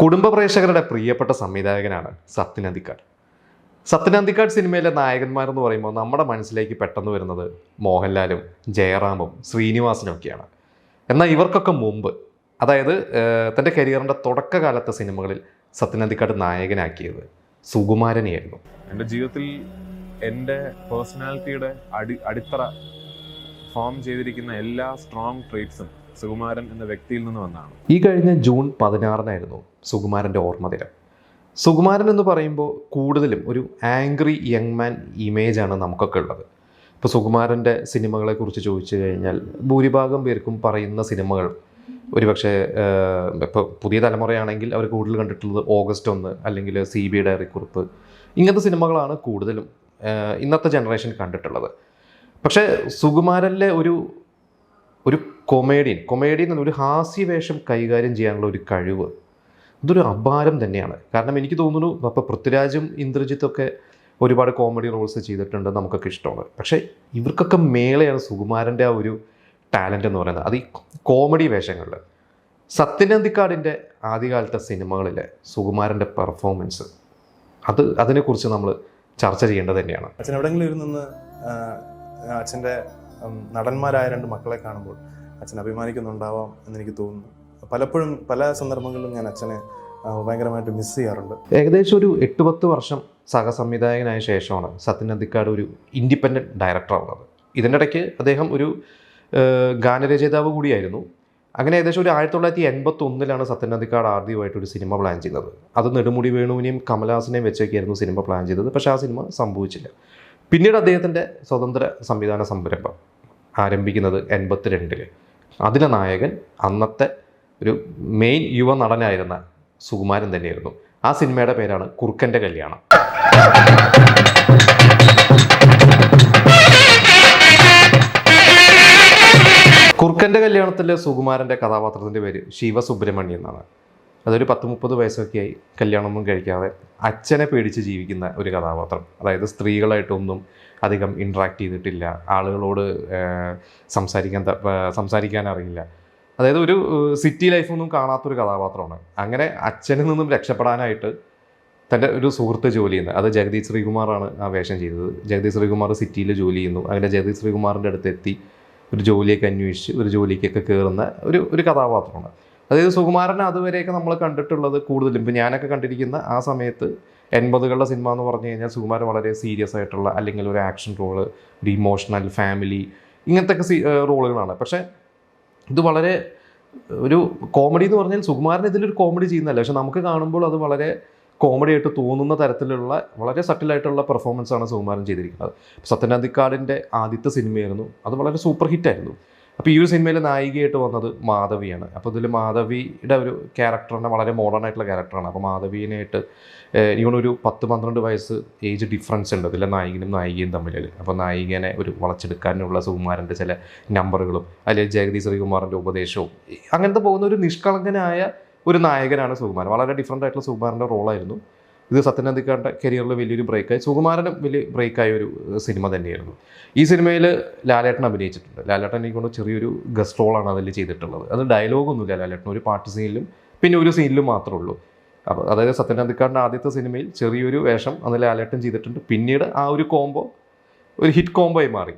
കുടുംബ പ്രേക്ഷകരുടെ പ്രിയപ്പെട്ട സംവിധായകനാണ് സത്യൻ അന്തിക്കാട്. സത്യൻ അന്തിക്കാട് സിനിമയിലെ നായകന്മാരെന്ന് പറയുമ്പോൾ നമ്മുടെ മനസ്സിലേക്ക് പെട്ടെന്ന് വരുന്നത് മോഹൻലാലും ജയറാമും ശ്രീനിവാസനും ഒക്കെയാണ്. എന്നാൽ ഇവർക്കൊക്കെ മുമ്പ്, അതായത് തൻ്റെ കരിയറിൻ്റെ തുടക്കകാലത്തെ സിനിമകളിൽ സത്യൻ അന്തിക്കാട് നായകനാക്കിയത് സുകുമാരനെയായിരുന്നു. എൻ്റെ ജീവിതത്തിൽ എൻ്റെ പേഴ്സണാലിറ്റിയുടെ അടിത്തറ ഫോം ചെയ്തിരിക്കുന്ന എല്ലാ സ്ട്രോങ് ട്രേറ്റ്സും സുകുമാരൻ എന്ന വ്യക്തിയിൽ നിന്ന് വന്നതാണ്. ഈ കഴിഞ്ഞ ജൂൺ 16 സുകുമാരൻ്റെ ഓർമ്മദിനം. സുകുമാരൻ എന്ന് പറയുമ്പോൾ കൂടുതലും ഒരു ആംഗ്രി യങ് മാൻ ഇമേജാണ് നമുക്കൊക്കെ ഉള്ളത്. ഇപ്പോൾ സുകുമാരൻ്റെ സിനിമകളെക്കുറിച്ച് ചോദിച്ചു കഴിഞ്ഞാൽ ഭൂരിഭാഗം പേർക്കും പറയുന്ന സിനിമകൾ ഒരുപക്ഷെ ഇപ്പോൾ പുതിയ തലമുറയാണെങ്കിൽ അവർ കൂടുതൽ കണ്ടിട്ടുള്ളത് ഓഗസ്റ്റ് 1 അല്ലെങ്കിൽ CB ഡയറി കുറിപ്പ്, ഇങ്ങനത്തെ സിനിമകളാണ് കൂടുതലും ഇന്നത്തെ ജനറേഷൻ കണ്ടിട്ടുള്ളത്. പക്ഷേ സുകുമാരനിലെ ഒരു കൊമേഡിയൻ ഒരു ഹാസ്യവേഷം കൈകാര്യം ചെയ്യാനുള്ള ഒരു കഴിവ്, ഇതൊരു അപാരം തന്നെയാണ്. കാരണം എനിക്ക് തോന്നുന്നു അപ്പോൾ പൃഥ്വിരാജും ഇന്ദ്രജിത്തൊക്കെ ഒരുപാട് കോമഡി റോൾസ് ചെയ്തിട്ടുണ്ട്, നമുക്കൊക്കെ ഇഷ്ടമാണ്. പക്ഷേ ഇവർക്കൊക്കെ മേളെയാണ് സുകുമാരൻ്റെ ആ ഒരു ടാലൻ്റ് എന്ന് പറയുന്നത്. അത് ഈ കോമഡി വേഷങ്ങളിൽ. സത്യൻ അന്തിക്കാടിൻ്റെ ആദ്യകാലത്തെ സിനിമകളിലെ സുകുമാരൻ്റെ പെർഫോമൻസ്, അതിനെക്കുറിച്ച് നമ്മൾ ചർച്ച ചെയ്യേണ്ടത് തന്നെയാണ്. അച്ഛൻ എവിടെയെങ്കിലും ഇരുന്ന് അച്ഛൻ്റെ നടന്മാരായ 2 മക്കളെ കാണുമ്പോൾ അച്ഛൻ അഭിമാനിക്കുന്നുണ്ടാവാം എന്നെനിക്ക് തോന്നുന്നു. പലപ്പോഴും പല സന്ദർഭങ്ങളിലും ഞാൻ അച്ഛനെ ഭയങ്കരമായിട്ട് മിസ് ചെയ്യാറുണ്ട്. ഏകദേശം ഒരു 8-10 വർഷം സഹസംവിധായകനായ ശേഷമാണ് സത്യൻ അന്തിക്കാട് ഒരു ഇൻഡിപെൻഡൻറ്റ് ഡയറക്ടറാവുന്നത്. ഇതിൻ്റെ ഇടയ്ക്ക് അദ്ദേഹം ഒരു ഗാനരചയിതാവ് കൂടിയായിരുന്നു. അങ്ങനെ ഏകദേശം ഒരു 1981 സത്യൻ അന്തിക്കാട് ആദ്യമായിട്ടൊരു സിനിമ പ്ലാൻ ചെയ്യുന്നത്. അത് നെടുമുടി വേണുവിനെയും കമലഹാസനെയും വെച്ചൊക്കെയായിരുന്നു സിനിമ പ്ലാൻ ചെയ്തത്. പക്ഷേ ആ സിനിമ സംഭവിച്ചില്ല. പിന്നീട് അദ്ദേഹത്തിൻ്റെ സ്വതന്ത്ര സംവിധാന സംരംഭം ആരംഭിക്കുന്നത് 82. അതിലെ നായകൻ അന്നത്തെ ഒരു മെയിൻ യുവ നടനായിരുന്ന സുകുമാരൻ തന്നെയായിരുന്നു. ആ സിനിമയുടെ പേരാണ് കുറുക്കൻ്റെ കല്യാണം. കുറുക്കൻ്റെ കല്യാണത്തിലെ സുകുമാരൻ്റെ കഥാപാത്രത്തിൻ്റെ പേര് ശിവസുബ്രഹ്മണ്യം എന്നാണ്. അതൊരു 10-30 വയസ്സൊക്കെയായി കല്യാണമൊന്നും കഴിക്കാതെ അച്ഛനെ പേടിച്ച് ജീവിക്കുന്ന ഒരു കഥാപാത്രം. അതായത് അധികം ഇൻട്രാക്ട് ചെയ്തിട്ടില്ല, ആളുകളോട് സംസാരിക്കാൻ അറിയില്ല. അതായത് ഒരു സിറ്റി ലൈഫൊന്നും കാണാത്തൊരു കഥാപാത്രമാണ്. അങ്ങനെ അച്ഛനിൽ നിന്നും രക്ഷപ്പെടാനായിട്ട് തൻ്റെ ഒരു സുഹൃത്ത് ജോലി ചെയ്യുന്നത്, അത് ജഗദീഷ് ശ്രീകുമാറാണ് ആ വേഷം ചെയ്തത്. ജഗദീഷ് ശ്രീകുമാർ സിറ്റിയിൽ ജോലി ചെയ്യുന്നു. അങ്ങനെ ജഗദീഷ് ശ്രീകുമാറിൻ്റെ അടുത്തെത്തി ഒരു ജോലിയൊക്കെ അന്വേഷിച്ച് ഒരു ജോലിക്കൊക്കെ കയറുന്ന ഒരു കഥാപാത്രമാണ്. അതായത് സുകുമാരനെ അതുവരെയൊക്കെ നമ്മൾ കണ്ടിട്ടുള്ളത് കൂടുതലും, ഇപ്പോൾ ഞാനൊക്കെ കണ്ടിരിക്കുന്ന ആ സമയത്ത് 80കളുടെ സിനിമ എന്ന് പറഞ്ഞു കഴിഞ്ഞാൽ സുകുമാരൻ വളരെ സീരിയസ് ആയിട്ടുള്ള, അല്ലെങ്കിൽ ഒരു ആക്ഷൻ റോള്, ഒരു ഇമോഷണൽ ഫാമിലി, ഇങ്ങനത്തെ റോളുകളാണ്. പക്ഷേ ഇത് വളരെ ഒരു കോമഡി എന്ന് പറഞ്ഞാൽ സുകുമാരൻ ഇതിലൊരു കോമഡി ചെയ്യുന്നതല്ല, പക്ഷെ നമുക്ക് കാണുമ്പോൾ അത് വളരെ കോമഡി ആയിട്ട് തോന്നുന്ന തരത്തിലുള്ള വളരെ സട്ടിലായിട്ടുള്ള പെർഫോമൻസാണ് സുകുമാരൻ ചെയ്തിരിക്കുന്നത്. സത്യൻ അന്തിക്കാടിൻ്റെ ആദ്യത്തെ സിനിമയായിരുന്നു, അത് വളരെ സൂപ്പർ ഹിറ്റായിരുന്നു. അപ്പോൾ ഈ ഒരു സിനിമയിൽ നായികയായിട്ട് വന്നത് മാധവിയാണ്. അപ്പോൾ ഇതിൽ മാധവിയുടെ ഒരു ക്യാരക്ടറിനെ വളരെ മോഡേൺ ആയിട്ടുള്ള ക്യാരക്ടറാണ്. അപ്പോൾ മാധവിനായിട്ട് ഇവനൊരു 10-12 വയസ്സ് ഏജ് ഡിഫറൻസ് ഉണ്ട് ഇതിലെ നായികനും നായികയും തമ്മിൽ. അപ്പോൾ നായികനെ ഒരു വളച്ചെടുക്കാനുള്ള സുകുമാരൻ്റെ ചില നമ്പറുകളും അല്ലെങ്കിൽ ജഗദീഷ് ശ്രീകുമാറിൻ്റെ ഉപദേശവും അങ്ങനത്തെ പോകുന്ന ഒരു നിഷ്കളങ്കനായ ഒരു നായകനാണ് സുകുമാരൻ. വളരെ ഡിഫറൻ്റ് ആയിട്ടുള്ള സുകുമാരൻ്റെ റോളായിരുന്നു ഇത്. സത്യൻ അന്തിക്കാടിൻ്റെ കരിയറിൽ വലിയൊരു ബ്രേക്കായി, സുകുമാരനും വലിയ ബ്രേക്കായ ഒരു സിനിമ തന്നെയായിരുന്നു. ഈ സിനിമയിൽ ലാലേട്ടൻ അഭിനയിച്ചിട്ടുണ്ട്. ലാലേട്ടൻ എനിക്കൊണ്ട് ചെറിയൊരു ഗസ്റ്റ് റോളാണ് അതിൽ ചെയ്തിട്ടുള്ളത്. അത് ഡയലോഗൊന്നുമില്ല ലാലേട്ടൻ, ഒരു പാട്ട് സീനിലും പിന്നെ ഒരു സീനിലും മാത്രമേ ഉള്ളൂ. അപ്പോൾ അതായത് സത്യൻ അന്തിക്കാടിൻ്റെ ആദ്യത്തെ സിനിമയിൽ ചെറിയൊരു വേഷം അന്ന് ലാലേട്ടൻ ചെയ്തിട്ടുണ്ട്. പിന്നീട് ആ ഒരു കോംബോ ഒരു ഹിറ്റ് കോംബോയി മാറി.